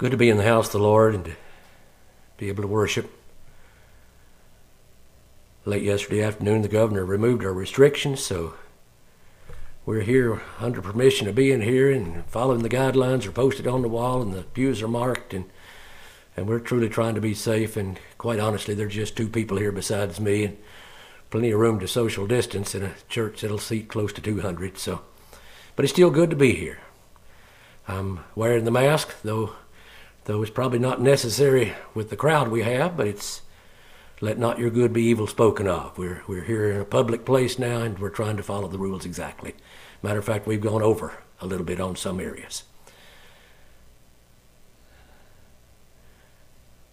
Good to be in the house of the Lord and to be able to worship. Late yesterday afternoon, the governor removed our restrictions, so we're here under permission of being here, and following the guidelines are posted on the wall and the pews are marked, and we're truly trying to be safe. And quite honestly, there's just two people here besides me, and plenty of room to social distance in a church that'll seat close to 200. But it's still good to be here. I'm wearing the mask, though it's probably not necessary with the crowd we have, but it's let not your good be evil spoken of. We're here in a public place now, and we're trying to follow the rules exactly. Matter of fact, we've gone over a little bit on some areas.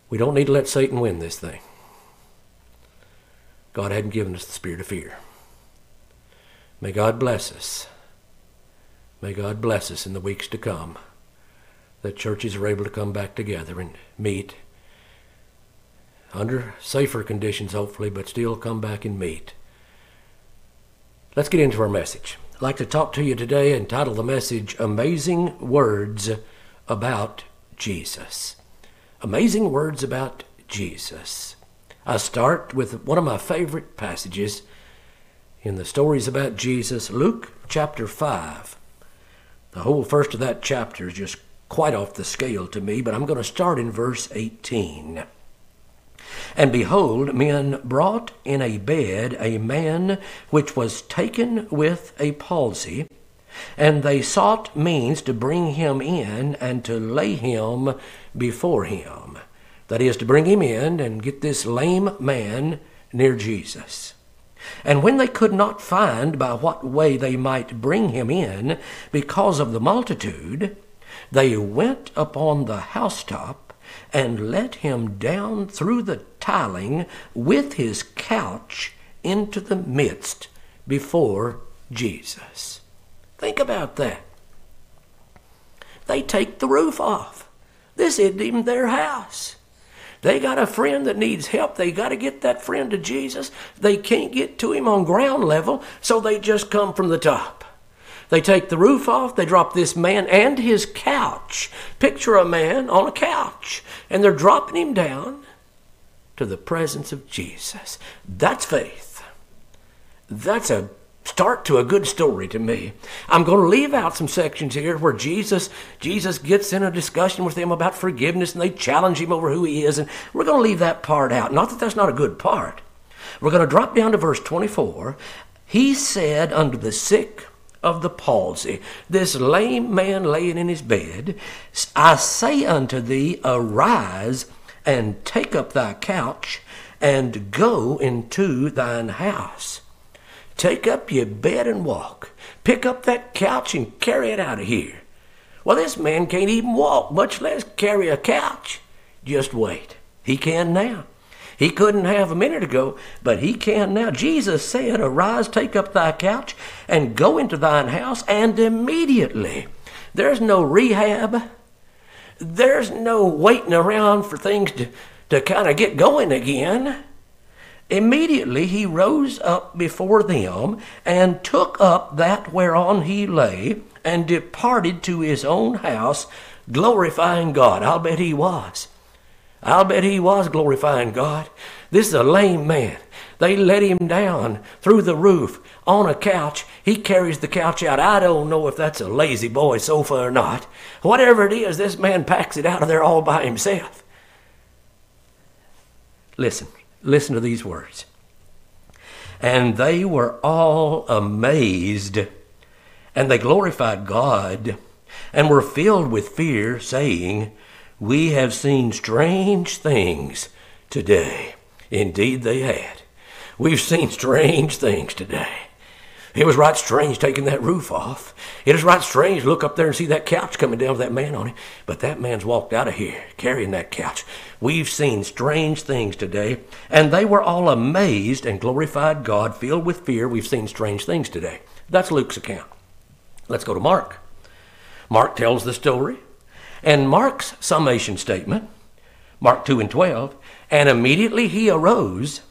We don't need to let Satan win this thing. God hadn't given us the spirit of fear. May God bless us. May God bless us in the weeks to come, that churches are able to come back together and meet under safer conditions, hopefully, but still come back and meet. Let's get into our message. I'd like to talk to you today and title the message, Amazing Words About Jesus. Amazing Words About Jesus. I start with one of my favorite passages in the stories about Jesus, Luke chapter 5. The whole first of that chapter is just quite off the scale to me, but I'm going to start in verse 18. And behold, men brought in a bed a man which was taken with a palsy, and they sought means to bring him in and to lay him before him. That is, to bring him in and get this lame man near Jesus. And when they could not find by what way they might bring him in because of the multitude, they went upon the housetop and let him down through the tiling with his couch into the midst before Jesus. Think about that. They take the roof off. This isn't even their house. They got a friend that needs help. They got to get that friend to Jesus. They can't get to him on ground level, so they just come from the top. They take the roof off. They drop this man and his couch. Picture a man on a couch, and they're dropping him down to the presence of Jesus. That's faith. That's a start to a good story to me. I'm going to leave out some sections here where Jesus gets in a discussion with them about forgiveness, and they challenge him over who he is, and we're going to leave that part out. Not that that's not a good part. We're going to drop down to verse 24. He said unto the sick of the palsy, this lame man laying in his bed, I say unto thee, arise and take up thy couch and go into thine house. Take up your bed and walk. Pick up that couch and carry it out of here. Well, this man can't even walk, much less carry a couch. Just wait. He can now. He couldn't have a minute ago, but he can now. Jesus said, arise, take up thy couch, and go into thine house, and immediately. There's no rehab. There's no waiting around for things to kind of get going again. Immediately he rose up before them, and took up that whereon he lay, and departed to his own house, glorifying God. I'll bet he was. I'll bet he was glorifying God. This is a lame man. They let him down through the roof on a couch. He carries the couch out. I don't know if that's a lazy boy sofa or not. Whatever it is, this man packs it out of there all by himself. Listen to these words. And they were all amazed, and they glorified God, and were filled with fear, saying, we have seen strange things today. Indeed they had. We've seen strange things today. It was right strange taking that roof off. It was right strange to look up there and see that couch coming down with that man on it. But that man's walked out of here carrying that couch. We've seen strange things today. And they were all amazed and glorified God, filled with fear. We've seen strange things today. That's Luke's account. Let's go to Mark. Mark tells the story. And Mark's summation statement, Mark 2:12, and immediately he arose,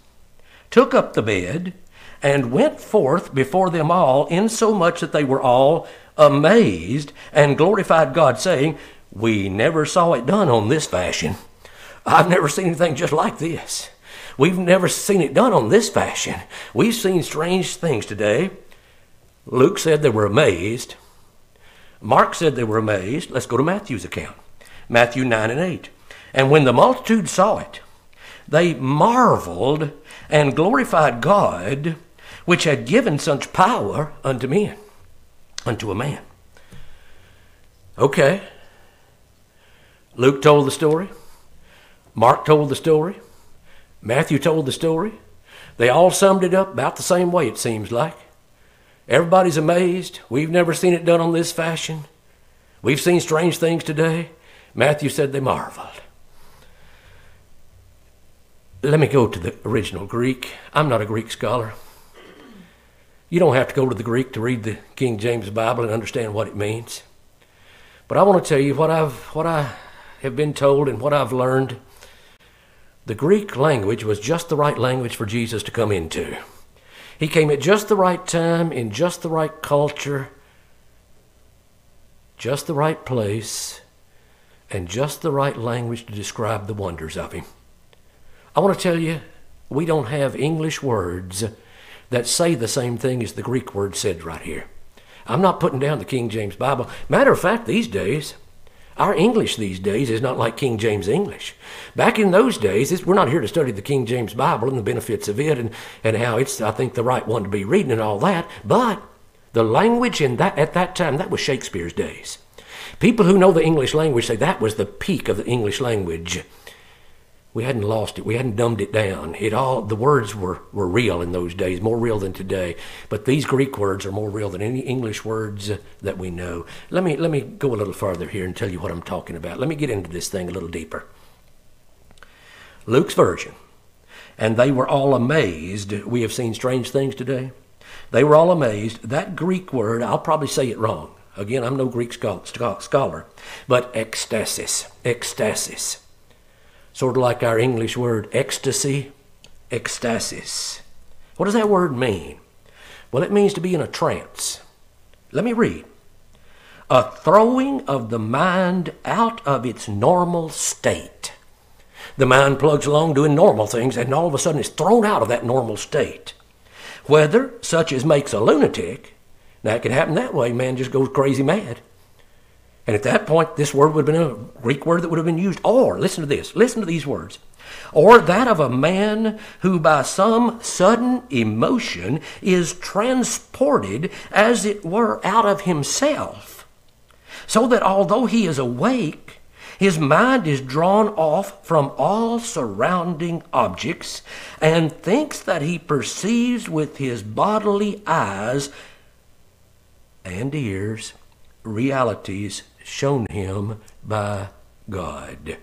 took up the bed, and went forth before them all, insomuch that they were all amazed and glorified God, saying, We never saw it done on this fashion. I've never seen anything just like this. We've never seen it done on this fashion. We've seen strange things today. Luke said they were amazed. Mark said they were amazed. Let's go to Matthew's account. Matthew 9 and 8. And when the multitude saw it, they marveled and glorified God, which had given such power unto men, unto a man. Okay. Luke told the story. Mark told the story. Matthew told the story. They all summed it up about the same way, it seems like. Everybody's amazed. We've never seen it done on this fashion. We've seen strange things today. Matthew said they marveled. Let me go to the original Greek. I'm not a Greek scholar. You don't have to go to the Greek to read the King James Bible and understand what it means. But I want to tell you what I have been told and what I've learned. The Greek language was just the right language for Jesus to come into. He came at just the right time, in just the right culture, just the right place, and just the right language to describe the wonders of him. I want to tell you, we don't have English words that say the same thing as the Greek word said right here. I'm not putting down the King James Bible. Matter of fact, these days, our English these days is not like King James English. Back in those days, we're not here to study the King James Bible and the benefits of it and how it's, I think, the right one to be reading and all that. But the language at that time, that was Shakespeare's days. People who know the English language say that was the peak of the English language. We hadn't lost it. We hadn't dumbed it down. The words were real in those days, more real than today. But these Greek words are more real than any English words that we know. Let me go a little farther here and tell you what I'm talking about. Let me get into this thing a little deeper. Luke's version. And they were all amazed. We have seen strange things today. They were all amazed. That Greek word, I'll probably say it wrong. Again, I'm no Greek scholar. But ecstasis. Sort of like our English word ecstasy, ecstasis. What does that word mean? Well, it means to be in a trance. Let me read. A throwing of the mind out of its normal state. The mind plugs along doing normal things, and all of a sudden it's thrown out of that normal state. Whether such as makes a lunatic, now it can happen that way, man just goes crazy mad. And at that point, this word would have been a Greek word that would have been used. Or, listen to this, listen to these words. Or that of a man who by some sudden emotion is transported, as it were, out of himself, so that although he is awake, his mind is drawn off from all surrounding objects and thinks that he perceives with his bodily eyes and ears realities shown him by God.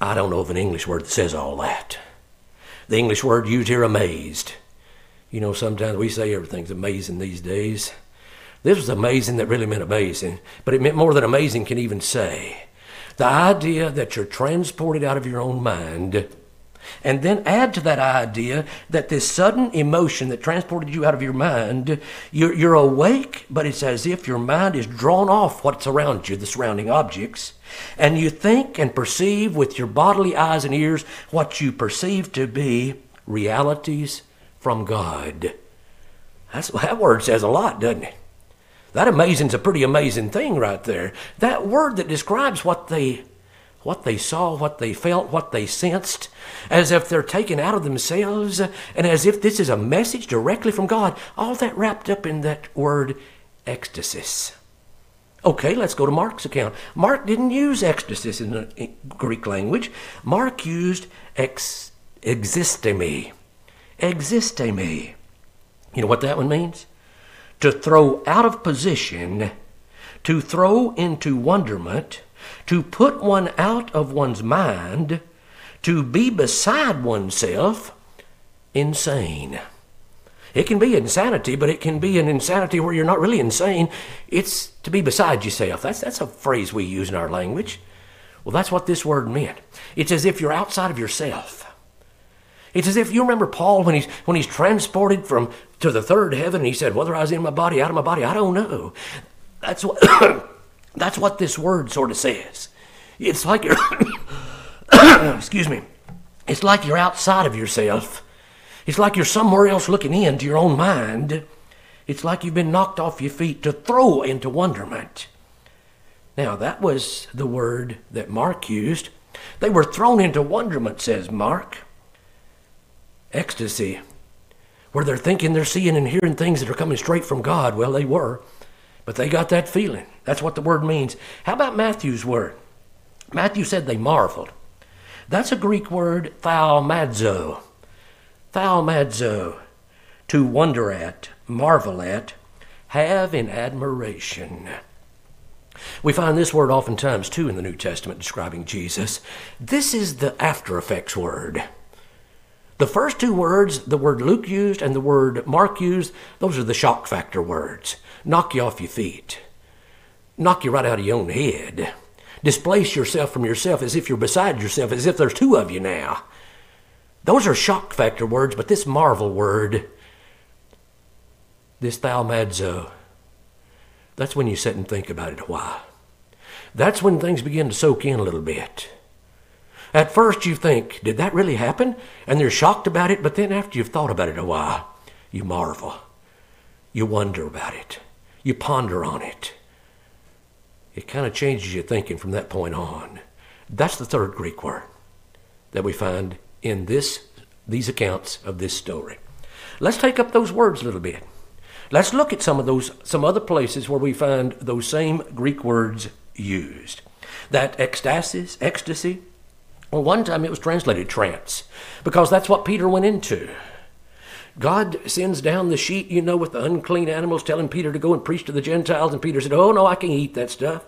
I don't know of an English word that says all that. The English word used here, amazed. You know, sometimes we say everything's amazing these days. This was amazing that really meant amazing, but it meant more than amazing can even say. The idea that you're transported out of your own mind, and then add to that idea that this sudden emotion that transported you out of your mind, you're awake, but it's as if your mind is drawn off what's around you, the surrounding objects, and you think and perceive with your bodily eyes and ears what you perceive to be realities from God. That word says a lot, doesn't it? That amazing's a pretty amazing thing right there. That word that describes what they saw, what they felt, what they sensed, as if they're taken out of themselves, and as if this is a message directly from God. All that wrapped up in that word, ecstasy. Okay, let's go to Mark's account. Mark didn't use ecstasy in the Greek language. Mark used existemi. Existemi. You know what that one means? To throw out of position, to throw into wonderment, to put one out of one's mind, to be beside oneself, insane. It can be insanity, but it can be an insanity where you're not really insane. It's to be beside yourself. That's a phrase we use in our language. Well, that's what this word meant. It's as if you're outside of yourself. It's as if, you remember Paul when he's transported to the third heaven, and he said, whether I was in my body, out of my body, I don't know. That's what That's what this word sort of says. It's like you're, excuse me, it's like you're outside of yourself. It's like you're somewhere else looking into your own mind. It's like you've been knocked off your feet to throw into wonderment. Now, that was the word that Mark used. They were thrown into wonderment, says Mark. Ecstasy, where they're thinking they're seeing and hearing things that are coming straight from God. Well, they were, but they got that feeling. That's what the word means. How about Matthew's word? Matthew said they marveled. That's a Greek word, thaumazo. Thaumazo, to wonder at, marvel at, have in admiration. We find this word oftentimes, too, in the New Testament describing Jesus. This is the after effects word. The first two words, the word Luke used and the word Mark used, those are the shock factor words. Knock you off your feet. Knock you right out of your own head. Displace yourself from yourself as if you're beside yourself, as if there's two of you now. Those are shock factor words, but this marvel word, this thaumazo, that's when you sit and think about it a while. That's when things begin to soak in a little bit. At first you think, did that really happen? And you're shocked about it, but then after you've thought about it a while, you marvel. You wonder about it. You ponder on it. It kind of changes your thinking from that point on. That's the third Greek word that we find in these accounts of this story. Let's take up those words a little bit. Let's look at some other places where we find those same Greek words used. That ecstasy, well, one time it was translated trance, because that's what Peter went into. God sends down the sheet, with the unclean animals, telling Peter to go and preach to the Gentiles, and Peter said, oh, no, I can't eat that stuff.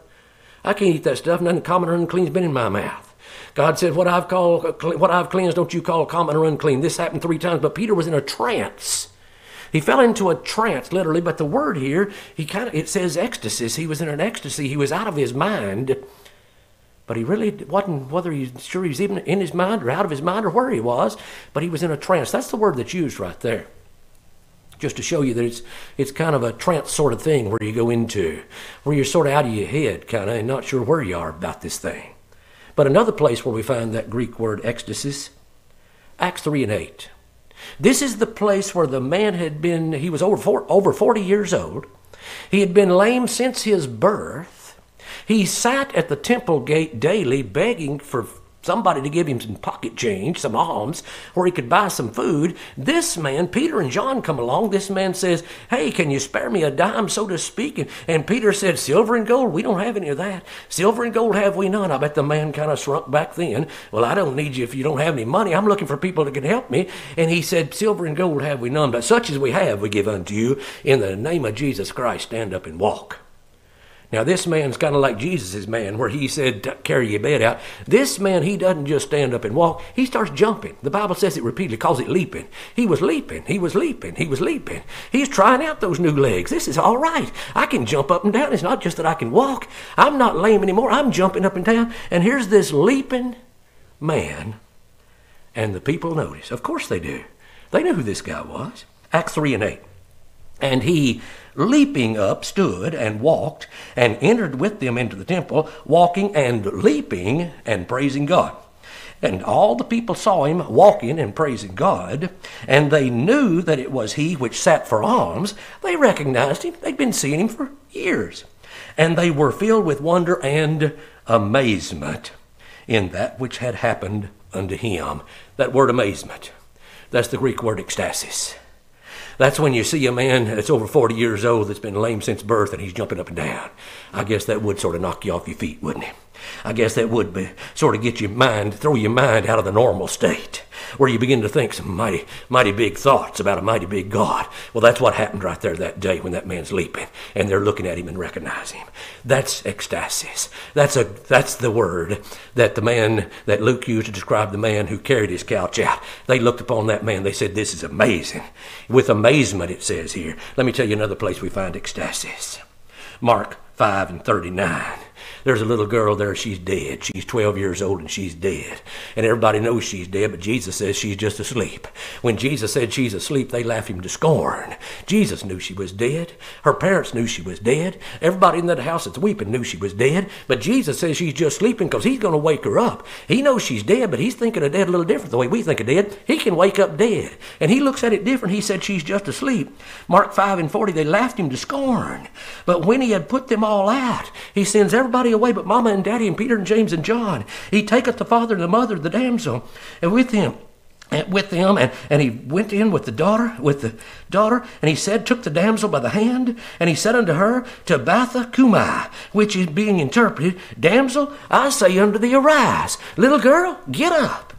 I can't eat that stuff. None common or unclean has been in my mouth. God said, what I've cleansed, don't you call common or unclean. This happened 3 times, but Peter was in a trance. He fell into a trance, literally, but the word here, it says ecstasy. He was in an ecstasy. He was out of his mind, but he really wasn't, whether he's sure he's even in his mind or out of his mind or where he was, but he was in a trance. That's the word that's used right there, just to show you that it's kind of a trance sort of thing where you go into, where you're sort of out of your head, kind of, and not sure where you are about this thing. But another place where we find that Greek word ecstasy, Acts 3:8. This is the place where the man he was over 40 years old. He had been lame since his birth. He sat at the temple gate daily begging for somebody to give him some pocket change, some alms, where he could buy some food. This man, Peter and John, come along. This man says, hey, can you spare me a dime, so to speak? And Peter said, silver and gold, we don't have any of that. Silver and gold have we none. I bet the man kind of shrunk back then. Well, I don't need you if you don't have any money. I'm looking for people that can help me. And he said, silver and gold have we none, but such as we have we give unto you. In the name of Jesus Christ, stand up and walk. Now, this man's kind of like Jesus' man, where he said, carry your bed out. This man, he doesn't just stand up and walk. He starts jumping. The Bible says it repeatedly, calls it leaping. He was leaping. He was leaping. He was leaping. He's trying out those new legs. This is all right. I can jump up and down. It's not just that I can walk. I'm not lame anymore. I'm jumping up and down. And here's this leaping man. And the people notice. Of course they do. They knew who this guy was. Acts 3:8. And he, leaping up, stood and walked and entered with them into the temple, walking and leaping and praising God. And all the people saw him walking and praising God, and they knew that it was he which sat for alms. They recognized him. They'd been seeing him for years. And they were filled with wonder and amazement in that which had happened unto him. That word amazement, that's the Greek word ecstasis. That's when you see a man that's over 40 years old that's been lame since birth and he's jumping up and down. I guess that would sort of knock you off your feet, wouldn't it? I guess that would sort of get your mind, throw your mind out of the normal state, where you begin to think some mighty big thoughts about a mighty big God. Well, that's what happened right there that day when that man's leaping, and they're looking at him and recognize him. That's ecstasis. That's the word that the man that Luke used to describe the man who carried his couch out. They looked upon that man. They said, this is amazing. With amazement, it says here. Let me tell you another place we find ecstasis. Mark 5:39. There's a little girl there, she's dead. She's 12 years old and she's dead. And everybody knows she's dead, but Jesus says she's just asleep. When Jesus said she's asleep, they laughed him to scorn. Jesus knew she was dead. Her parents knew she was dead. Everybody in that house that's weeping knew she was dead. But Jesus says she's just sleeping because he's going to wake her up. He knows she's dead, but he's thinking of dead a little different the way we think of dead. He can wake up dead. And he looks at it different. He said she's just asleep. Mark 5:40, they laughed him to scorn. But when he had put them all out, he sends everybody away but Mama and Daddy and Peter and James and John. He taketh the father and the mother of the damsel and with them, and he went in with the daughter, and he said, took the damsel by the hand, and he said unto her, Tabitha cumi, which is being interpreted, Damsel, I say unto thee, arise. Little girl, get up.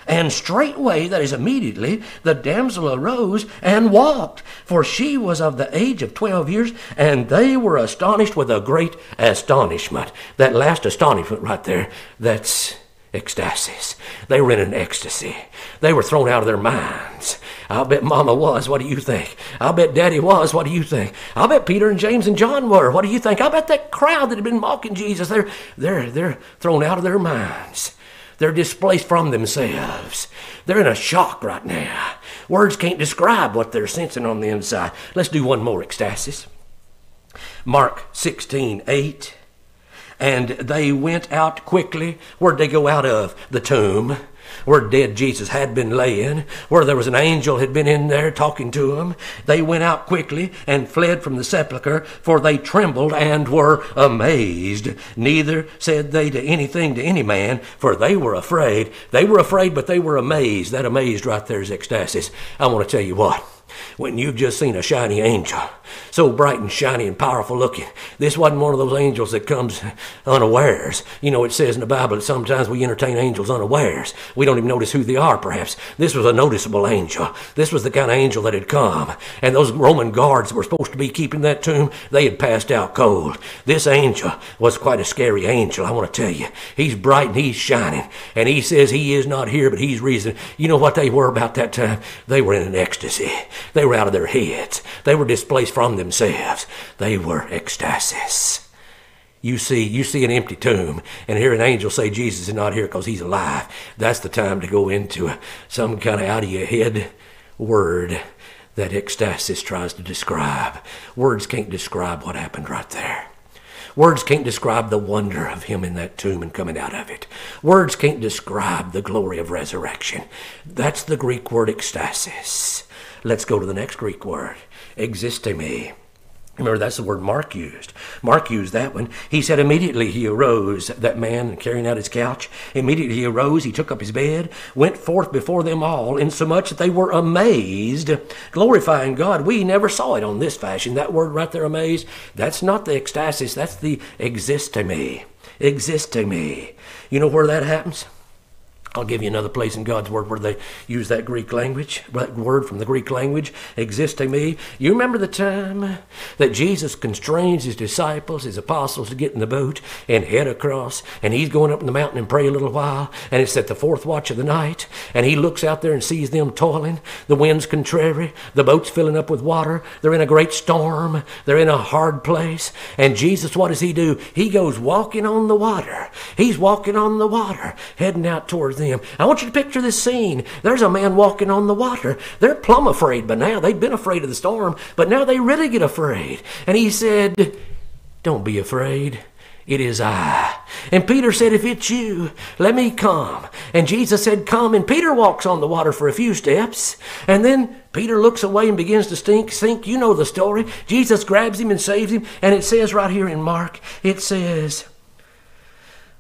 And straightway, that is immediately, the damsel arose and walked, for she was of the age of 12 years, and they were astonished with a great astonishment. That last astonishment right there, that's ecstasis. They were in an ecstasy. They were thrown out of their minds. I'll bet Mama was. What do you think? I'll bet Daddy was. What do you think? I'll bet Peter and James and John were. What do you think? I'll bet that crowd that had been mocking Jesus, they're thrown out of their minds. They're displaced from themselves. They're in a shock right now. Words can't describe what they're sensing on the inside. Let's do one more ecstasis. Mark 16:8. And they went out quickly. Where'd they go out of? The tomb, where dead Jesus had been laying, where there was an angel had been in there talking to him. They went out quickly and fled from the sepulchre, for they trembled and were amazed. Neither said they to anything to any man, for they were afraid. They were afraid, but they were amazed. That amazed right there is ecstasis. I want to tell you what. When you've just seen a shiny angel, so bright and shiny and powerful looking, this wasn't one of those angels that comes unawares. You know, it says in the Bible that sometimes we entertain angels unawares. We don't even notice who they are, perhaps. This was a noticeable angel. This was the kind of angel that had come. And those Roman guards that were supposed to be keeping that tomb, they had passed out cold. This angel was quite a scary angel, I want to tell you. He's bright and he's shining. And he says he is not here, but he's risen. You know what they were about that time? They were in an ecstasy. They were out of their heads. They were displaced from themselves. They were ecstasis. You see an empty tomb and hear an angel say Jesus is not here because he's alive. That's the time to go into some kind of out of your head word that ecstasis tries to describe. Words can't describe what happened right there. Words can't describe the wonder of him in that tomb and coming out of it. Words can't describe the glory of resurrection. That's the Greek word ecstasis. Let's go to the next Greek word, existemi. Remember, that's the word Mark used. Mark used that one. He said immediately he arose, that man carrying out his couch. Immediately he arose, he took up his bed, went forth before them all, insomuch that they were amazed, glorifying God. We never saw it on this fashion. That word right there, amazed, that's not the ecstasis, that's the existemi. Existemi. You know where that happens? I'll give you another place in God's Word where they use that Greek language, that word from the Greek language, existemi. You remember the time that Jesus constrains his disciples, his apostles, to get in the boat and head across, and he's going up in the mountain and pray a little while, and it's at the fourth watch of the night, and he looks out there and sees them toiling. The wind's contrary, the boat's filling up with water, they're in a great storm, they're in a hard place, and Jesus, what does he do? He goes walking on the water. He's walking on the water, heading out towards them. I want you to picture this scene. There's a man walking on the water. They're plumb afraid by now. They've been afraid of the storm, but now they really get afraid. And he said, don't be afraid. It is I. And Peter said, if it's you, let me come. And Jesus said, come. And Peter walks on the water for a few steps. And then Peter looks away and begins to sink. You know the story. Jesus grabs him and saves him. And it says right here in Mark, it says,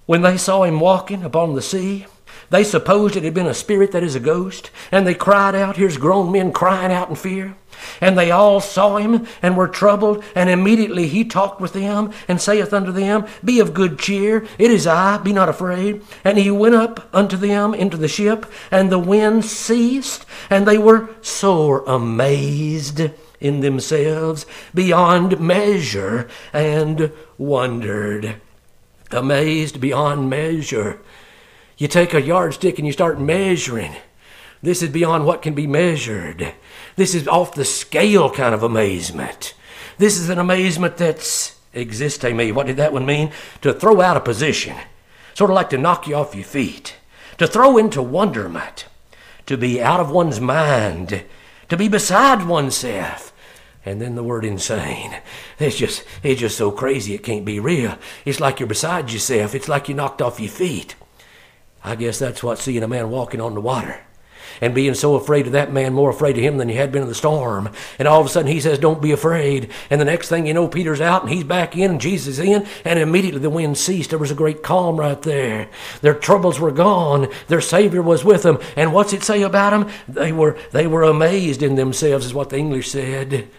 when they saw him walking upon the sea, they supposed it had been a spirit, that is a ghost, and they cried out. Here's grown men crying out in fear. And they all saw him and were troubled, and immediately he talked with them and saith unto them, be of good cheer, it is I, be not afraid. And he went up unto them into the ship, and the wind ceased, and they were sore amazed in themselves beyond measure, and wondered. Amazed beyond measure. You take a yardstick and you start measuring. This is beyond what can be measured. This is off the scale kind of amazement. This is an amazement that's existe me. What did that one mean? To throw out of position. Sort of like to knock you off your feet. To throw into wonderment. To be out of one's mind. To be beside oneself. And then the word insane. It's just so crazy it can't be real. It's like you're beside yourself. It's like you're knocked off your feet. I guess that's what seeing a man walking on the water and being so afraid of that man, more afraid of him than you had been of the storm. And all of a sudden he says, don't be afraid. And the next thing you know, Peter's out and he's back in and Jesus is in. And immediately the wind ceased. There was a great calm right there. Their troubles were gone. Their Savior was with them. And what's it say about them? They were amazed in themselves, is what the English said.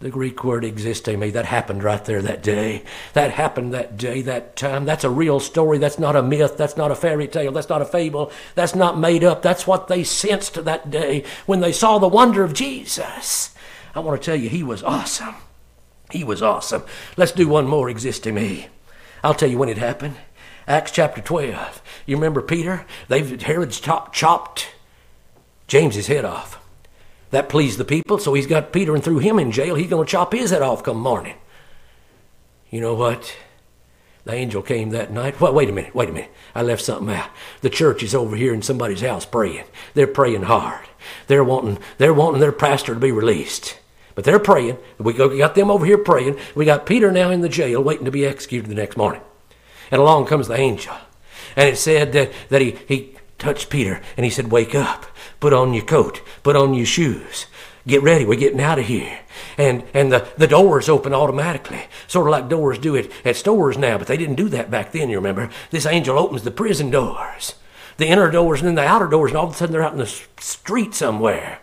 The Greek word existe me. That happened right there that day. That happened that day, that time. That's a real story. That's not a myth. That's not a fairy tale. That's not a fable. That's not made up. That's what they sensed that day when they saw the wonder of Jesus. I want to tell you, he was awesome. He was awesome. Let's do one more existe me. I'll tell you when it happened. Acts chapter 12. You remember Peter? Herod's chopped James's head off. That pleased the people, so he's got Peter and threw him in jail. He's going to chop his head off come morning. You know what? The angel came that night. Well, wait a minute. I left something out. The church is over here in somebody's house praying. They're praying hard. They're wanting their pastor to be released. But they're praying. We got them over here praying. We got Peter now in the jail waiting to be executed the next morning. And along comes the angel. And it said that he touched Peter and he said, wake up. Put on your coat. Put on your shoes. Get ready. We're getting out of here. And the doors open automatically. Sort of like doors do it at stores now. But they didn't do that back then, you remember. This angel opens the prison doors. The inner doors and then the outer doors. And all of a sudden they're out in the street somewhere.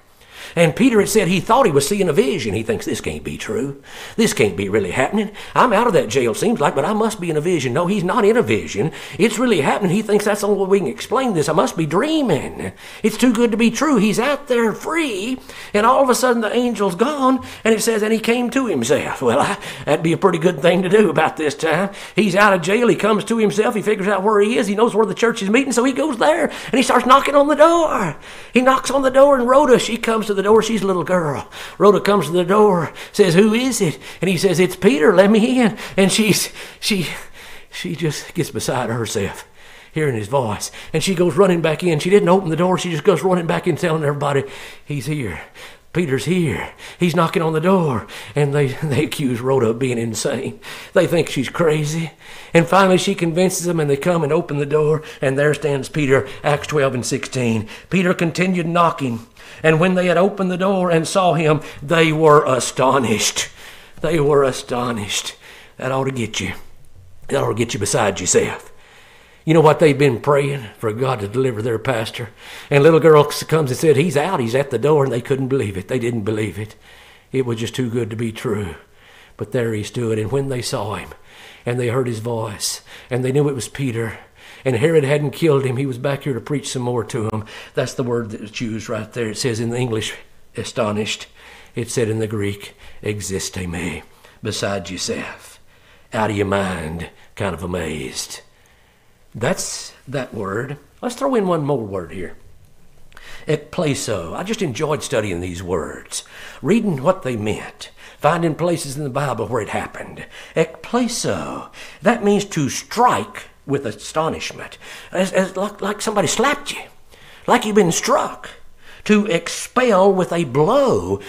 And Peter had said he thought he was seeing a vision. He thinks this can't be true. This can't be really happening. I'm out of that jail, seems like, but I must be in a vision. No, he's not in a vision. It's really happening. He thinks that's the only way we can explain this. I must be dreaming. It's too good to be true. He's out there free, and all of a sudden the angel's gone, and it says, and he came to himself. Well, that'd be a pretty good thing to do about this time. He's out of jail. He comes to himself. He figures out where he is. He knows where the church is meeting, so he goes there, and he starts knocking on the door. He knocks on the door, and Rhoda, she comes to the door. She's a little girl. Rhoda comes to the door, says, who is it? And he says, it's Peter, let me in. And she just gets beside herself, hearing his voice. And she goes running back in. She didn't open the door. She just goes running back in, telling everybody, he's here. Peter's here. He's knocking on the door. And they accuse Rhoda of being insane. They think she's crazy. And finally she convinces them, and they come and open the door, and there stands Peter, Acts 12 and 16. Peter continued knocking. And when they had opened the door and saw him, they were astonished. They were astonished. That ought to get you. That ought to get you beside yourself. You know what they've been praying? For God to deliver their pastor. And little girl comes and said, he's out. He's at the door. And they couldn't believe it. They didn't believe it. It was just too good to be true. But there he stood. And when they saw him, and they heard his voice, and they knew it was Peter, and Herod hadn't killed him, he was back here to preach some more to them. That's the word that's used right there. It says in the English, astonished. It said in the Greek, existe me, beside yourself, out of your mind, kind of amazed. That's that word. Let's throw in one more word here. Ekpleso. I just enjoyed studying these words, reading what they meant, finding places in the Bible where it happened. Ekpleso. That means to strike with astonishment, as like somebody slapped you, like you've been struck. To expel with a blow,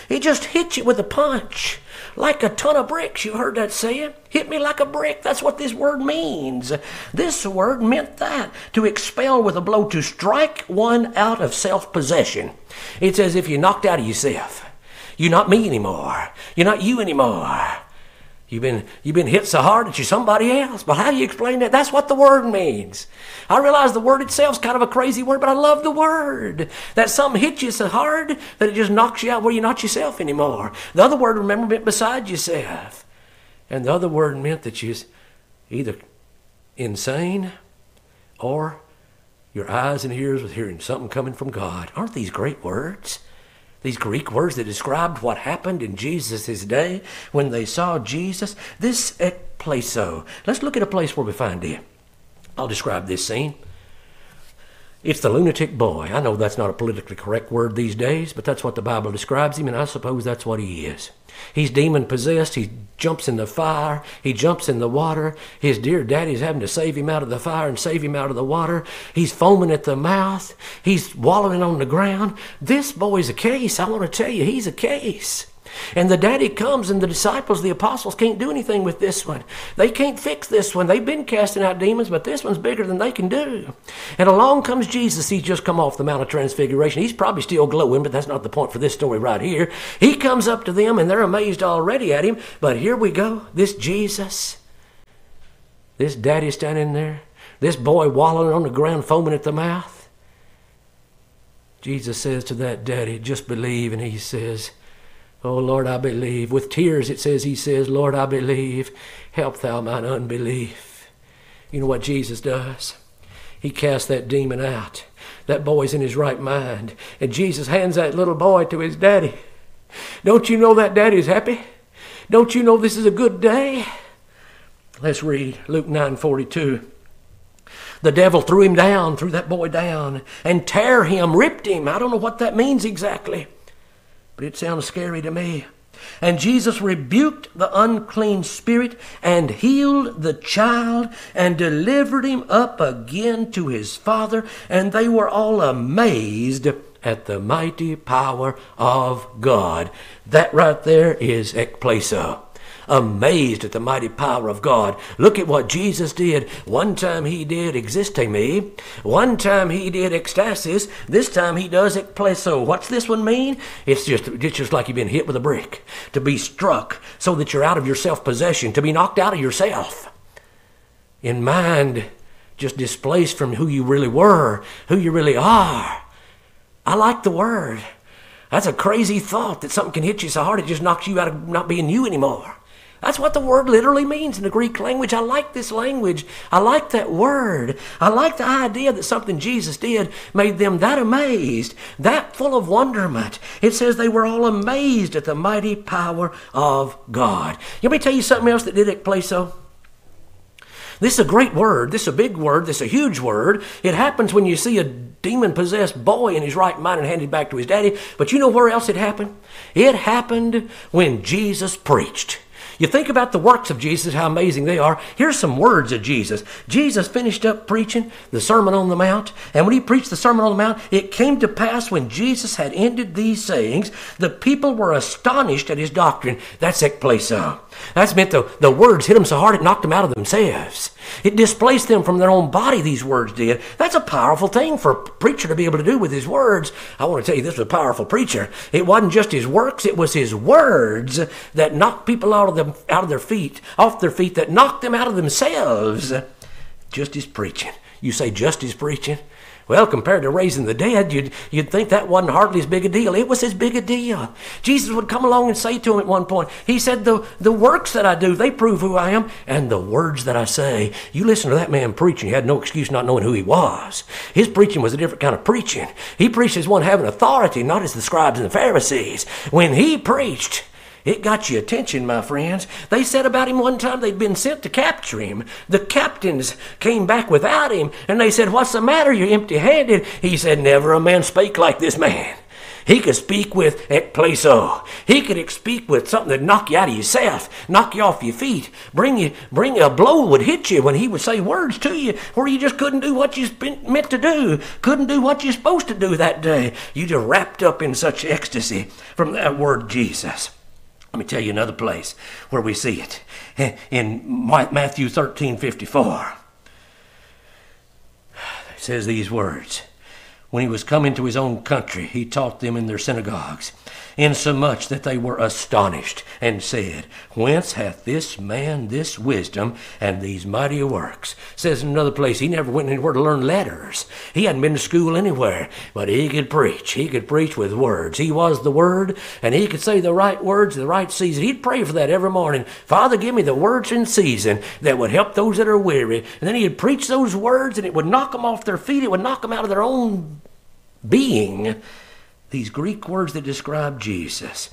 It just hit you with a punch, like a ton of bricks. You heard that saying? Hit me like a brick. That's what this word means. This word meant that, to expel with a blow, to strike one out of self-possession. It's as if you're knocked out of yourself. You're not me anymore. You're not you anymore. You've been hit so hard that you're somebody else. But how do you explain that? That's what the word means. I realize the word itself's kind of a crazy word, but I love the word. That something hits you so hard that it just knocks you out where you're not yourself anymore. The other word, remember, meant beside yourself. And the other word meant that you're either insane or your eyes and ears was hearing something coming from God. Aren't these great words? These Greek words that described what happened in Jesus' day when they saw Jesus. This ekpleso. Let's look at a place where we find it. I'll describe this scene. It's the lunatic boy. I know that's not a politically correct word these days, but that's what the Bible describes him, and I suppose that's what he is. He's demon-possessed. He jumps in the fire. He jumps in the water. His dear daddy's having to save him out of the fire and save him out of the water. He's foaming at the mouth. He's wallowing on the ground. This boy's a case. I want to tell you, he's a case. And the daddy comes, and the disciples, the apostles, can't do anything with this one. They can't fix this one. They've been casting out demons, but this one's bigger than they can do. And along comes Jesus. He's just come off the Mount of Transfiguration. He's probably still glowing, but that's not the point for this story right here. He comes up to them, and they're amazed already at him. But here we go. This Jesus, this daddy standing there, this boy wallowing on the ground, foaming at the mouth. Jesus says to that daddy, just believe, and he says, oh, Lord, I believe. With tears, it says, he says, Lord, I believe. Help thou mine unbelief. You know what Jesus does? He casts that demon out. That boy's in his right mind. And Jesus hands that little boy to his daddy. Don't you know that daddy's happy? Don't you know this is a good day? Let's read Luke 9:42. The devil threw that boy down, and tear him, ripped him. I don't know what that means exactly, but it sounds scary to me. And Jesus rebuked the unclean spirit and healed the child and delivered him up again to his father. And they were all amazed at the mighty power of God. That right there is ekpleso. Amazed at the mighty power of God. Look at what Jesus did. One time he did existeme. One time he did ecstasis. This time he does ekpleso. What's this one mean? It's just like you've been hit with a brick. To be struck so that you're out of your self-possession. To be knocked out of yourself. In mind, just displaced from who you really were, who you really are. I like the word. That's a crazy thought that something can hit you so hard it just knocks you out of not being you anymore. That's what the word literally means in the Greek language. I like this language. I like that word. I like the idea that something Jesus did made them that amazed, that full of wonderment. It says they were all amazed at the mighty power of God. Let me tell you something else that did ekpleso. This is a great word. This is a big word. This is a huge word. It happens when you see a demon-possessed boy in his right mind and handed back to his daddy. But you know where else it happened? It happened when Jesus preached. You think about the works of Jesus, how amazing they are. Here's some words of Jesus. Jesus finished up preaching the Sermon on the Mount. And when he preached the Sermon on the Mount, it came to pass when Jesus had ended these sayings, the people were astonished at his doctrine. That's ekpleso. That's meant the words hit them so hard it knocked them out of themselves. It displaced them from their own body, these words did. That's a powerful thing for a preacher to be able to do with his words. I want to tell you, this was a powerful preacher. It wasn't just his works, it was his words that knocked people off their feet, that knocked them out of themselves. Just his preaching. You say just his preaching? Well, compared to raising the dead, you'd think that wasn't hardly as big a deal. It was as big a deal. Jesus would come along and say to him at one point, he said, the works that I do, they prove who I am, and the words that I say. You listen to that man preaching, he had no excuse not knowing who he was. His preaching was a different kind of preaching. He preached as one having authority, not as the scribes and the Pharisees. When he preached, it got your attention, my friends. They said about him one time they'd been sent to capture him. The captains came back without him, and they said, "What's the matter? You're empty-handed." He said, "Never a man spake like this man." He could speak with ekpleso. He could speak with something that'd knock you out of yourself, knock you off your feet, bring a blow would hit you when he would say words to you where you just couldn't do what you meant to do, couldn't do what you're supposed to do that day. You just wrapped up in such ecstasy from that word Jesus. Let me tell you another place where we see it. In Matthew 13:54. It says these words. When he was come into his own country, he taught them in their synagogues, insomuch that they were astonished, and said, "Whence hath this man this wisdom and these mighty works?" Says in another place, he never went anywhere to learn letters. He hadn't been to school anywhere, but he could preach. He could preach with words. He was the Word, and he could say the right words, the right season. He'd pray for that every morning. "Father, give me the words in season that would help those that are weary." And then he'd preach those words, and it would knock them off their feet. It would knock them out of their own being. These Greek words that describe Jesus.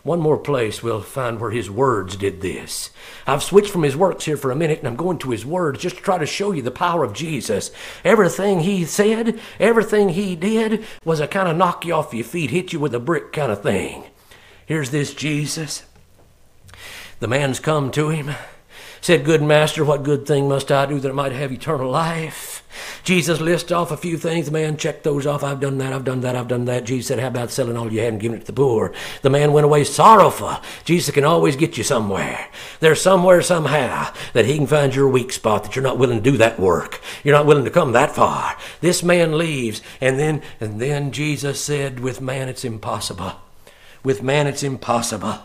One more place we'll find where his words did this. I've switched from his works here for a minute, and I'm going to his words just to try to show you the power of Jesus. Everything he said, everything he did was a kind of knock you off your feet, hit you with a brick kind of thing. Here's this Jesus. The man's come to him, said, "Good master, what good thing must I do that I might have eternal life?" Jesus lists off a few things. The man checked those off. I've done that, I've done that, I've done that. Jesus said, "How about selling all you had and giving it to the poor?" The man went away sorrowful. Jesus can always get you somewhere. There's somewhere, somehow, that he can find your weak spot, that you're not willing to do that work. You're not willing to come that far. This man leaves, and then Jesus said, "With man it's impossible. With man it's impossible."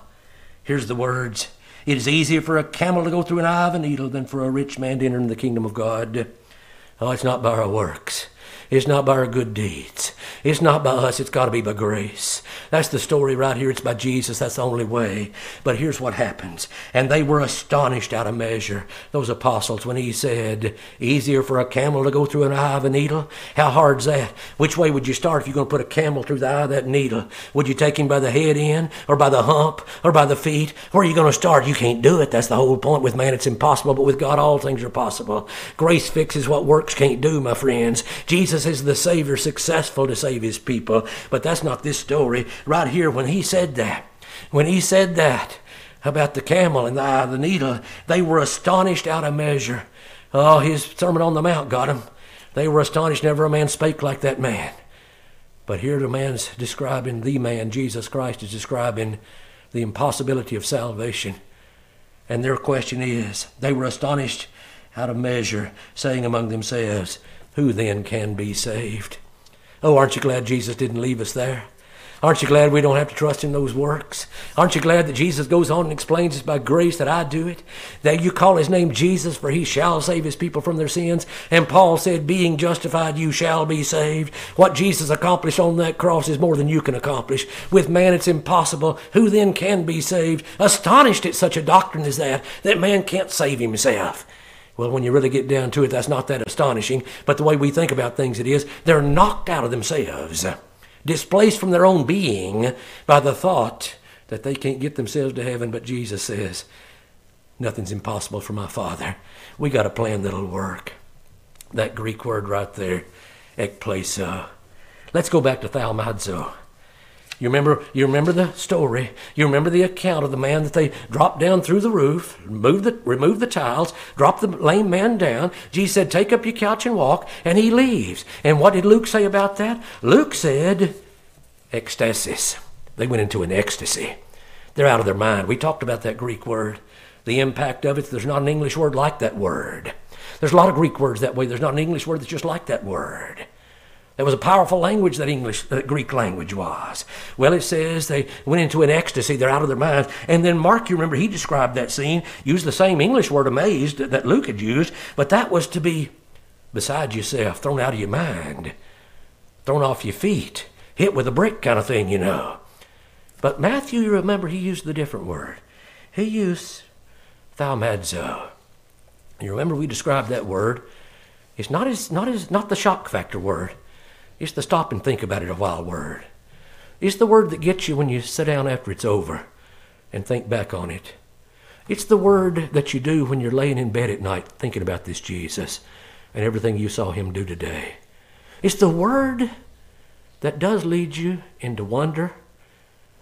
Here's the words. "It is easier for a camel to go through an eye of a needle than for a rich man to enter into the kingdom of God." Oh, it's not by our works. It's not by our good deeds. It's not by us. It's got to be by grace. That's the story right here. It's by Jesus. That's the only way. But here's what happens. And they were astonished out of measure, those apostles, when he said, "Easier for a camel to go through an eye of a needle." How hard's that? Which way would you start if you're going to put a camel through the eye of that needle? Would you take him by the head end, or by the hump, or by the feet? Where are you going to start? You can't do it. That's the whole point. With man it's impossible, but with God all things are possible. Grace fixes what works can't do, my friends. Jesus is the Savior, successful to save his people. But that's not this story. Right here, when he said that about the camel and the eye of the needle, they were astonished out of measure. Oh, his Sermon on the Mount got him. They were astonished. Never a man spake like that man. But here the man's describing, the man, Jesus Christ, is describing the impossibility of salvation. And their question is, they were astonished out of measure, saying among themselves, "Who then can be saved?" Oh, aren't you glad Jesus didn't leave us there? Aren't you glad we don't have to trust in those works? Aren't you glad that Jesus goes on and explains it's by grace that I do it? That you call his name Jesus, for he shall save his people from their sins. And Paul said, "Being justified, you shall be saved." What Jesus accomplished on that cross is more than you can accomplish. With man it's impossible. Who then can be saved? Astonished at such a doctrine as that man can't save himself. Well, when you really get down to it, that's not that astonishing. But the way we think about things it is, they're knocked out of themselves, displaced from their own being by the thought that they can't get themselves to heaven. But Jesus says, nothing's impossible for my Father. We got a plan that'll work. That Greek word right there, ekpleso. Let's go back to thaumazo. You remember the story. You remember the account of the man that they dropped down through the roof, removed the tiles, dropped the lame man down. Jesus said, "Take up your couch and walk," and he leaves. And what did Luke say about that? Luke said, ecstasis. They went into an ecstasy. They're out of their mind. We talked about that Greek word, the impact of it. There's not an English word like that word. There's a lot of Greek words that way. There's not an English word that's just like that word. It was a powerful language, that Greek language was. Well, it says they went into an ecstasy. They're out of their minds. And then Mark, you remember, he described that scene, used the same English word, amazed, that Luke had used, but that was to be beside yourself, thrown out of your mind, thrown off your feet, hit with a brick kind of thing, you know. But Matthew, you remember, he used the different word. He used thaumazo. You remember we described that word. It's not the shock factor word. It's the stop and think about it a while word. It's the word that gets you when you sit down after it's over and think back on it. It's the word that you do when you're laying in bed at night thinking about this Jesus and everything you saw him do today. It's the word that does lead you into wonder,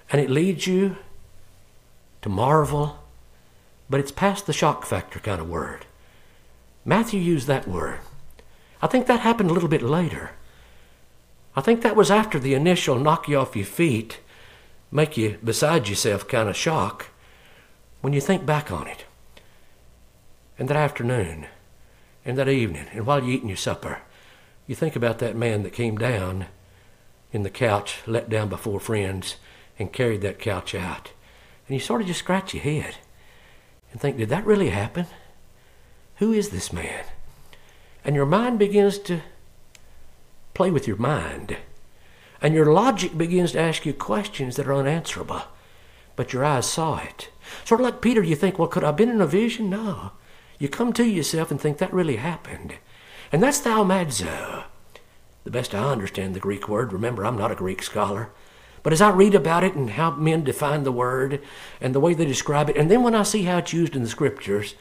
and it leads you to marvel, but it's past the shock factor kind of word. Matthew used that word. I think that happened a little bit later. I think that was after the initial knock you off your feet, make you beside yourself kind of shock, when you think back on it. And that afternoon, and that evening, and while you're eating your supper, you think about that man that came down in the couch, let down before friends, and carried that couch out. And you sort of just scratch your head and think, did that really happen? Who is this man? And your mind begins to play with your mind. And your logic begins to ask you questions that are unanswerable. But your eyes saw it. Sort of like Peter, you think, well, could I have been in a vision? No. You come to yourself and think that really happened. And that's thaumazo. The best I understand the Greek word. Remember, I'm not a Greek scholar. But as I read about it and how men define the word and the way they describe it, and then when I see how it's used in the scriptures,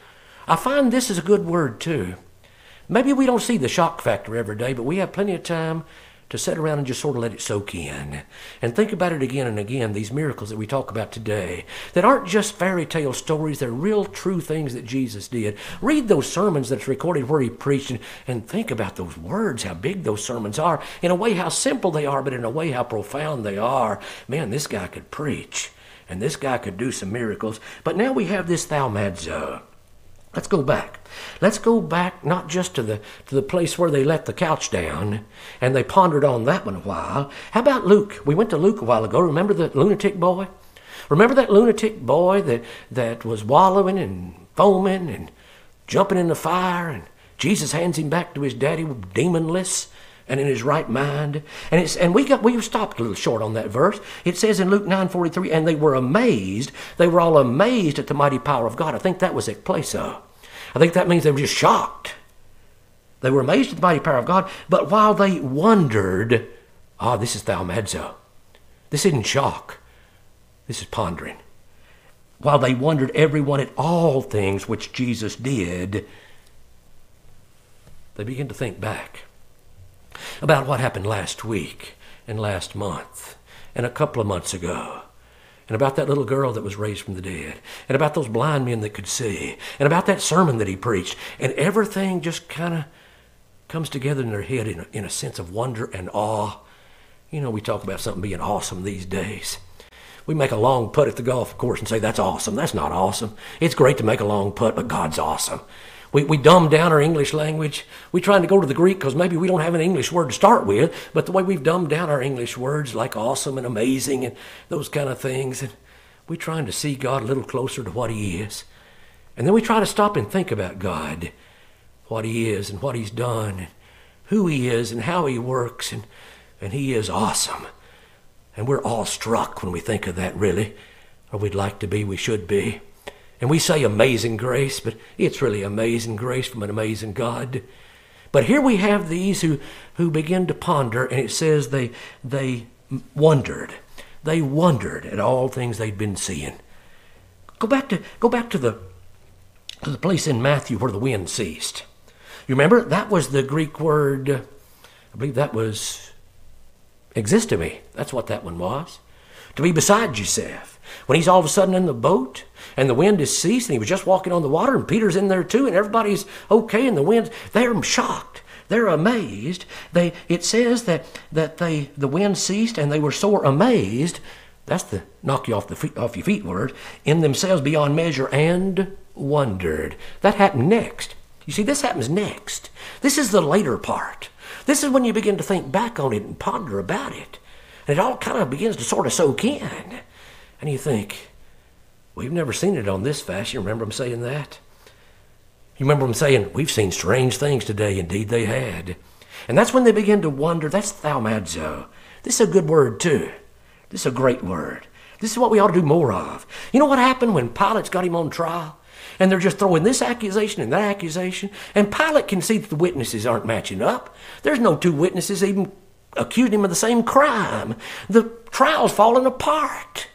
I find this is a good word too. Maybe we don't see the shock factor every day, but we have plenty of time to sit around and just sort of let it soak in and think about it again and again, these miracles that we talk about today that aren't just fairy tale stories, they're real true things that Jesus did. Read those sermons that's recorded where he preached and think about those words, how big those sermons are, in a way how simple they are, but in a way how profound they are. Man, this guy could preach and this guy could do some miracles. But now we have this thaumazo. Let's go back. Let's go back not just to the place where they let the couch down and they pondered on that one a while. How about Luke? We went to Luke a while ago. Remember the lunatic boy? Remember that lunatic boy that was wallowing and foaming and jumping in the fire, and Jesus hands him back to his daddy demonless and in his right mind. And we stopped a little short on that verse. It says in Luke 9:43, and they were amazed. They were all amazed at the mighty power of God. I think that was ekpleso. I think that means they were just shocked. They were amazed at the mighty power of God, but while they wondered, this is thaumazo. This isn't shock. This is pondering. While they wondered, everyone at all things which Jesus did, they began to think back about what happened last week and last month and a couple of months ago, and about that little girl that was raised from the dead, and about those blind men that could see, and about that sermon that he preached, and everything just kind of comes together in their head in a sense of wonder and awe. You know, we talk about something being awesome these days. We make a long putt at the golf course and say, that's awesome. That's not awesome. It's great to make a long putt, but God's awesome. We dumb down our English language. We're trying to go to the Greek because maybe we don't have an English word to start with, but the way we've dumbed down our English words like awesome and amazing and those kind of things, and we're trying to see God a little closer to what he is. And then we try to stop and think about God, what he is and what he's done, and who he is and how he works, and he is awesome. And we're awestruck when we think of that, really, or we'd like to be, we should be. And we say amazing grace, but it's really amazing grace from an amazing God. But here we have these who begin to ponder, and it says they wondered. They wondered at all things they'd been seeing. Go back to the place in Matthew where the wind ceased. You remember? That was the Greek word, I believe that was existemi. That's what that one was. To be beside yourself. When he's all of a sudden in the boat and the wind has ceased and he was just walking on the water and Peter's in there too and everybody's okay and the wind, they're shocked. They're amazed. It says that the wind ceased and they were sore amazed. That's the knock you off your feet word. In themselves beyond measure and wondered. That happened next. You see, this happens next. This is the later part. This is when you begin to think back on it and ponder about it. And it all kind of begins to sort of soak in. And you think, we've never seen it on this fast. You remember them saying that? You remember them saying, we've seen strange things today. Indeed they had. And that's when they begin to wonder. That's thaumazo. This is a good word too. This is a great word. This is what we ought to do more of. You know what happened when Pilate's got him on trial? And they're just throwing this accusation and that accusation. And Pilate can see that the witnesses aren't matching up. There's no two witnesses even accusing him of the same crime. The trial's falling apart.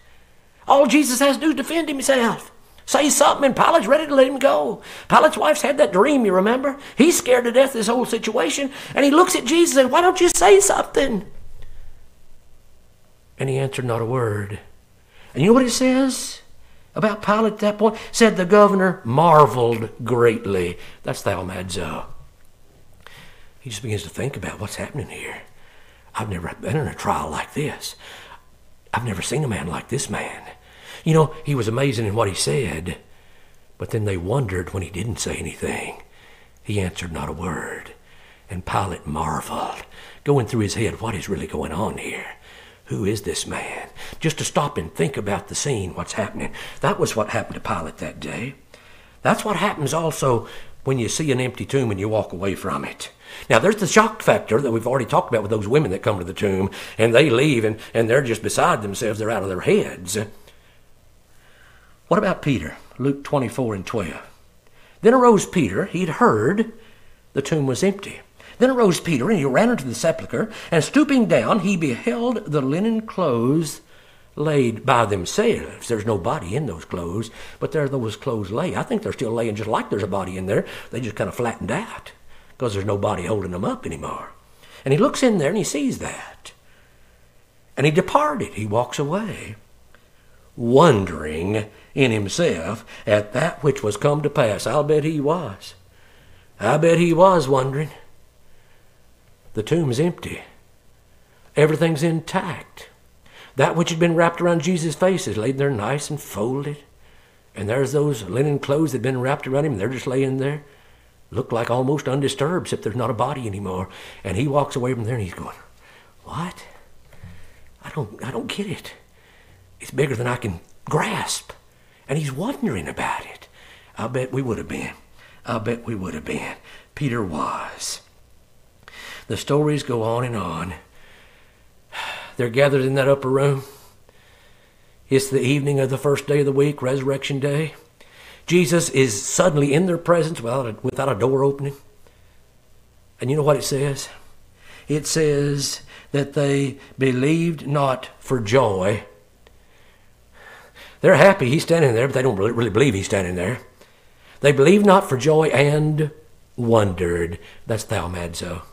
All Jesus has to do is defend himself. Say something and Pilate's ready to let him go. Pilate's wife's had that dream, you remember? He's scared to death of this whole situation. And he looks at Jesus and says, why don't you say something? And he answered not a word. And you know what it says about Pilate at that point? It said the governor marveled greatly. That's thaumazo. He just begins to think about what's happening here. I've never been in a trial like this. I've never seen a man like this man. You know, he was amazing in what he said, but then they wondered when he didn't say anything. He answered not a word, and Pilate marveled, going through his head, what is really going on here? Who is this man? Just to stop and think about the scene, what's happening. That was what happened to Pilate that day. That's what happens also when you see an empty tomb and you walk away from it. Now, there's the shock factor that we've already talked about with those women that come to the tomb, and they leave, and they're just beside themselves. They're out of their heads. What about Peter? Luke 24:12. Then arose Peter. He'd heard the tomb was empty. Then arose Peter, and he ran into the sepulchre, and stooping down, he beheld the linen clothes laid by themselves. There's no body in those clothes, but there those clothes lay. I think they're still laying just like there's a body in there. They just kind of flattened out because there's no body holding them up anymore. And he looks in there and he sees that. And he departed. He walks away, wondering in himself at that which was come to pass. I'll bet he was. I bet he was wondering. The tomb's empty. Everything's intact. That which had been wrapped around Jesus' face is laid there nice and folded. And there's those linen clothes that had been wrapped around him. They're just laying there. Look like almost undisturbed, except there's not a body anymore. And he walks away from there and he's going, what? I don't get it. It's bigger than I can grasp. And he's wondering about it. I bet we would have been. I bet we would have been. Peter was. The stories go on and on. They're gathered in that upper room. It's the evening of the first day of the week, Resurrection Day. Jesus is suddenly in their presence without a door opening. And you know what it says? It says that they believed not for joy. They're happy he's standing there, but they don't really believe he's standing there. They believed not for joy and wondered. That's thaumazo.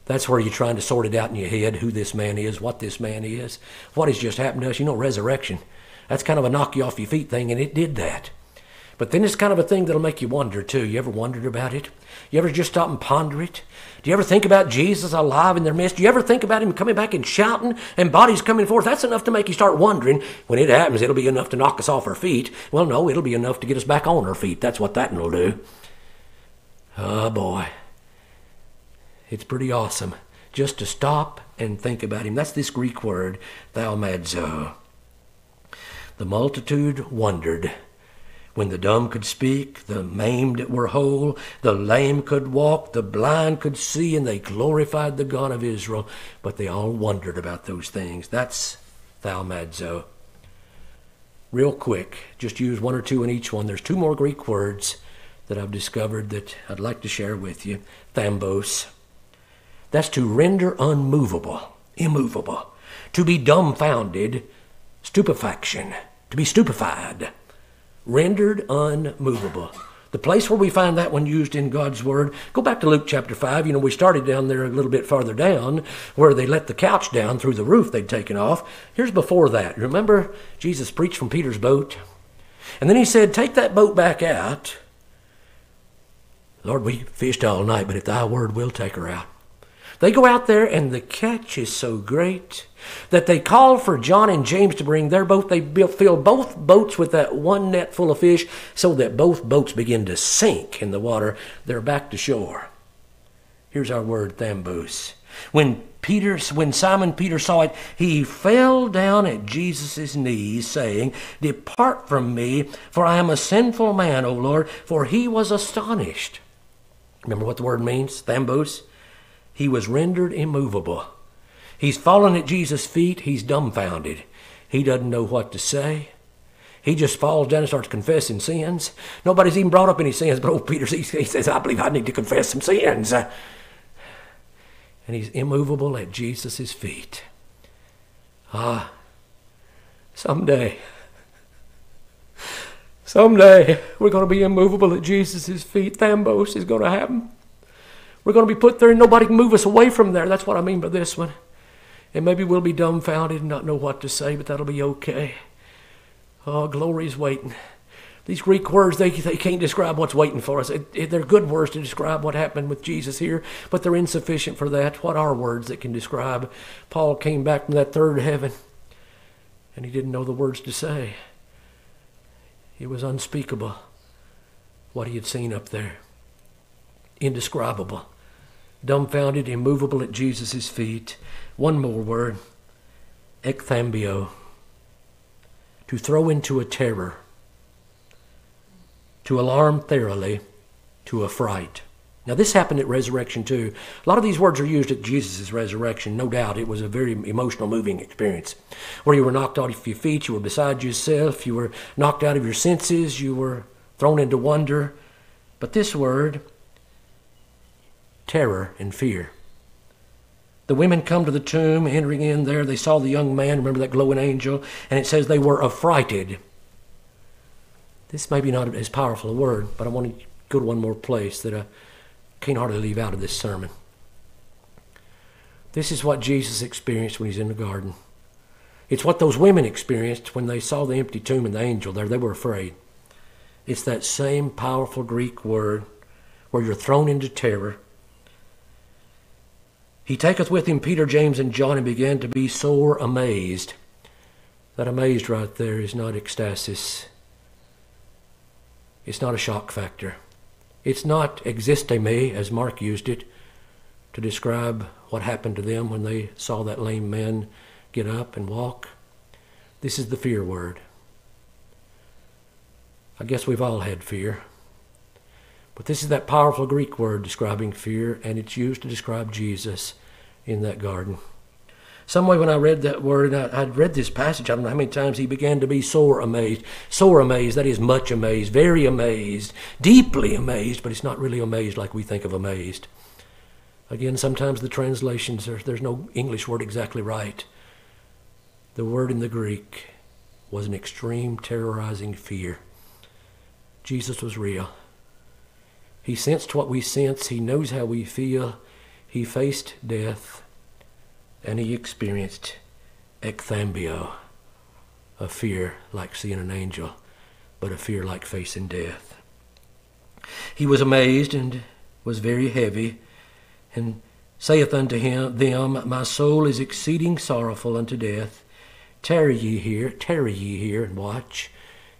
That's where you're trying to sort it out in your head, who this man is, what this man is, what has just happened to us. You know, resurrection, that's kind of a knock you off your feet thing, and it did that. But then it's kind of a thing that'll make you wonder, too. You ever wondered about it? You ever just stop and ponder it? Do you ever think about Jesus alive in their midst? Do you ever think about him coming back and shouting and bodies coming forth? That's enough to make you start wondering. When it happens, it'll be enough to knock us off our feet. Well, no, it'll be enough to get us back on our feet. That's what that will do. Oh, boy. It's pretty awesome just to stop and think about him. That's this Greek word, thaumazo. The multitude wondered. When the dumb could speak, the maimed were whole, the lame could walk, the blind could see, and they glorified the God of Israel. But they all wondered about those things. That's thaumazo. Real quick, just use one or two in each one. There's two more Greek words that I've discovered that I'd like to share with you. Thambos. That's to render unmovable, immovable. To be dumbfounded, stupefaction. To be stupefied. Rendered unmovable. The place where we find that one used in God's Word, go back to Luke chapter 5. You know, we started down there a little bit farther down where they let the couch down through the roof they'd taken off. Here's before that. Remember Jesus preached from Peter's boat? And then he said, take that boat back out. Lord, we fished all night, but if thy word will take her out. They go out there, and the catch is so great that they call for John and James to bring their boat. They fill both boats with that one net full of fish so that both boats begin to sink in the water. They're back to shore. Here's our word, thambos. When Simon Peter saw it, he fell down at Jesus' knees, saying, depart from me, for I am a sinful man, O Lord. For he was astonished. Remember what the word means, thambos? He was rendered immovable. He's fallen at Jesus' feet. He's dumbfounded. He doesn't know what to say. He just falls down and starts confessing sins. Nobody's even brought up any sins, but old Peter, he says, I believe I need to confess some sins. And he's immovable at Jesus' feet. Someday we're going to be immovable at Jesus' feet. Thambos is going to happen. We're going to be put there and nobody can move us away from there. That's what I mean by this one. And maybe we'll be dumbfounded and not know what to say, but that'll be okay. Oh, glory's waiting. These Greek words, they can't describe what's waiting for us. They're good words to describe what happened with Jesus here, but they're insufficient for that. What are words that can describe? Paul came back from that third heaven, and he didn't know the words to say. It was unspeakable what he had seen up there. Indescribable. Dumbfounded, immovable at Jesus' feet. One more word. Ekthambio. To throw into a terror. To alarm thoroughly. To affright. Now this happened at resurrection too. A lot of these words are used at Jesus' resurrection. No doubt it was a very emotional, moving experience. Where you were knocked off your feet, you were beside yourself, you were knocked out of your senses, you were thrown into wonder. But this word, terror and fear. The women come to the tomb, entering in there. They saw the young man, remember that glowing angel, and it says they were affrighted. This may be not as powerful a word, but I want to go to one more place that I can't hardly leave out of this sermon. This is what Jesus experienced when he's in the garden. It's what those women experienced when they saw the empty tomb and the angel there. They were afraid. It's that same powerful Greek word where you're thrown into terror. He taketh with him Peter, James, and John, and began to be sore amazed. That amazed right there is not ecstasis. It's not a shock factor. It's not existeme, as Mark used it, to describe what happened to them when they saw that lame man get up and walk. This is the fear word. I guess we've all had fear. But this is that powerful Greek word describing fear, and it's used to describe Jesus in that garden. Some way when I read that word, I'd read this passage, I don't know how many times, he began to be sore amazed. Sore amazed, that is much amazed, very amazed, deeply amazed, but it's not really amazed like we think of amazed. Again, sometimes the translations, there's no English word exactly right. The word in the Greek was an extreme, terrorizing fear. Jesus was real. He sensed what we sense. He knows how we feel. He faced death, and he experienced ekthambio, a fear like seeing an angel, but a fear like facing death. He was amazed and was very heavy, and saith unto them, My soul is exceeding sorrowful unto death. Tarry ye here, and watch.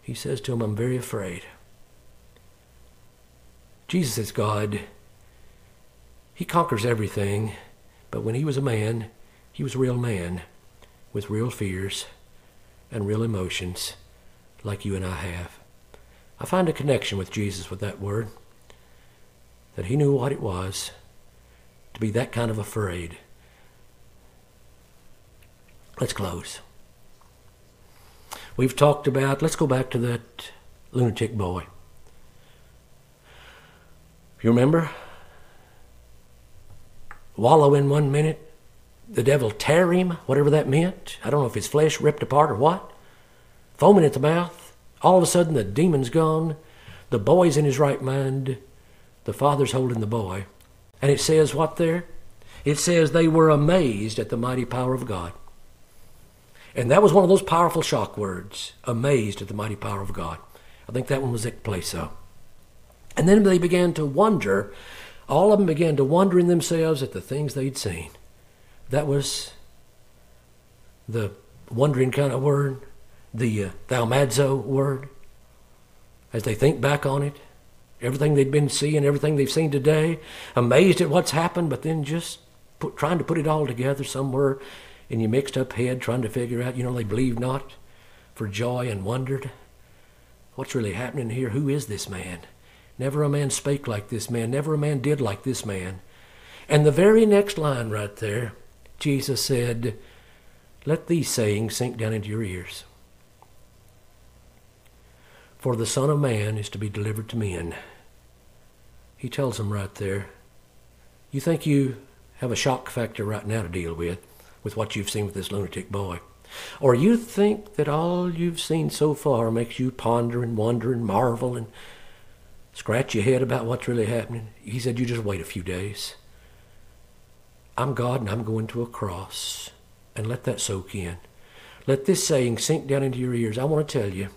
He says to them, I'm very afraid. Jesus is God. He conquers everything, but when he was a man, he was a real man with real fears and real emotions like you and I have. I find a connection with Jesus with that word, that he knew what it was to be that kind of afraid. Let's close. We've talked about, let's go back to that lunatic boy. You remember? Wallow in 1 minute, the devil tear him, whatever that meant. I don't know if his flesh ripped apart or what. Foaming at the mouth. All of a sudden the demon's gone. The boy's in his right mind. The father's holding the boy. And it says what there? It says they were amazed at the mighty power of God. And that was one of those powerful shock words. Amazed at the mighty power of God. I think that one was ekpleso. And then they began to wonder. All of them began to wonder in themselves at the things they'd seen. That was the wondering kind of word, the thaumazo word. As they think back on it, everything they'd been seeing, everything they've seen today, amazed at what's happened, but then just trying to put it all together somewhere in your mixed up head, trying to figure out, they believed not for joy and wondered. What's really happening here? Who is this man? Never a man spake like this man. Never a man did like this man. And the very next line right there, Jesus said, let these sayings sink down into your ears. For the Son of Man is to be delivered to men. He tells them right there, you think you have a shock factor right now to deal with what you've seen with this lunatic boy. Or you think that all you've seen so far makes you ponder and wonder and marvel and scratch your head about what's really happening. He said, you just wait a few days. I'm God and I'm going to a cross. And let that soak in. Let this saying sink down into your ears. I want to tell you,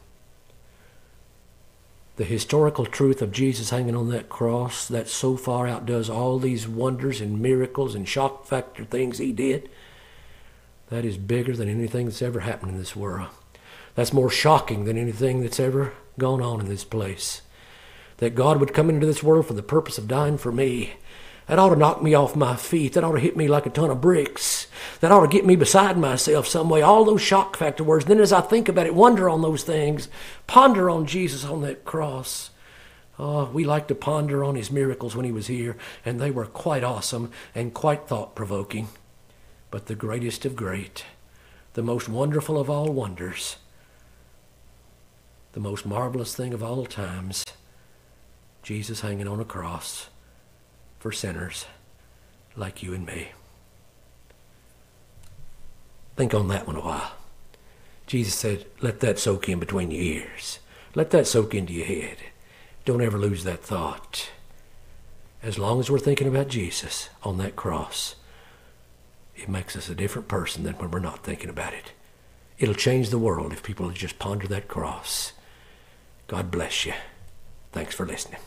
the historical truth of Jesus hanging on that cross, that so far outdoes all these wonders and miracles and shock factor things he did, that is bigger than anything that's ever happened in this world. That's more shocking than anything that's ever gone on in this place. That God would come into this world for the purpose of dying for me. That ought to knock me off my feet. That ought to hit me like a ton of bricks. That ought to get me beside myself some way. All those shock factor words. And then as I think about it, wonder on those things. Ponder on Jesus on that cross. Oh, we like to ponder on his miracles when he was here. And they were quite awesome and quite thought-provoking. But the greatest of great, the most wonderful of all wonders, the most marvelous thing of all times, Jesus hanging on a cross for sinners like you and me. Think on that one a while. Jesus said, let that soak in between your ears. Let that soak into your head. Don't ever lose that thought. As long as we're thinking about Jesus on that cross, it makes us a different person than when we're not thinking about it. It'll change the world if people just ponder that cross. God bless you. Thanks for listening.